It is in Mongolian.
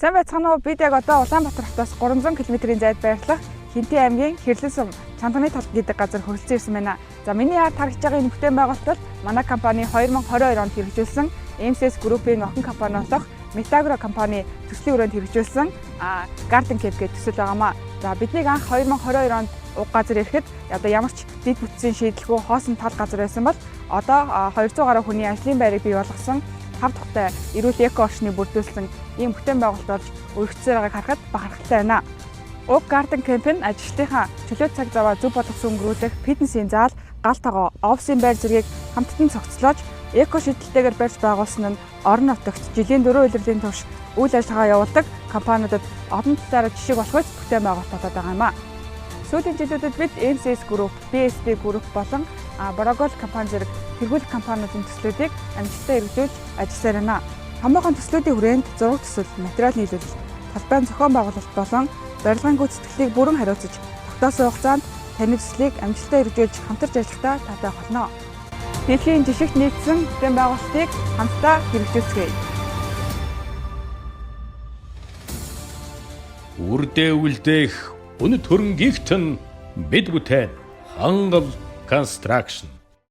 Сайн байцгаана уу? Бид яг одоо Улаанбаатар хотоос 300 км-ийн зайд байрлах Хинтээ аймгийн Хэрлэлсум Чандганы тал гэдэг газар хөрөлцөн ирсэн байна. За миний яар тархиж байгаа энэ бүтээн байгуулалт манай компани 2022 онд хэрэгжүүлсэн MCS Group-ийн охин компани болох Metagro компани төслийн өрөөнд хэрэгжүүлсэн Garden Cape гэдэг төсөл байгаамаа. За биднийг анх 2022 онд уг газар ирэхэд одоо ямар ч дэд бүтцийн шийдэлгүй хоосон тал газар байсан бол одоо 200 гаруй хүний ажлын байрыг бий болгосон 5 дахьтай эрүүл эко орчныг бүрдүүлсэн ийм бүтээн байгуулалт болж өргөцсөөр байгааг харахад бахархалтай байна. Уг Garden Camp-ын ажилчдынхаа чөлөө цаг заваа зөв боловсон өнгөрүүлэх фитнесийн заал, гал тогоо, офисын байр зэргийг хамттан цогцлоож эко шийдэлтэйгээр барьж байгуулсан нь орон нутагт жилийн 4 улирлын турш үйл ажиллагаа явуулдаг компаниудад олон талаараа жишээ болохоос бүтээн байгуулалт болоод байгаа юм а. Сүүлийн жилүүдэд бид MCS Group, BSB Group болон Boragol компани зэрэг тэргуулах компаниудын төслүүдийг амжилттай хэрэгжүүлж ажилласаар байна. Томоохон төслүүдийн хүрээнд зураг төсөл, материал нийлүүлэлт, талбайн зохион байгуулалт болон барилгын гүйцэтгэлийг бүрэн хариуцаж тогтоосон хугацаанд таны төслийг амжилттай хэрэгжүүлж хамтарч ажиллахдаа таатай болно. Дэлхийн жишгт нийцсэн бүтээн байгуулалтыг хамтдаа хэрэгжүүлцгээе. Үрдээ үлдээх үнэт хөрөнгө гихтэн бид бүтээн Хангал Construction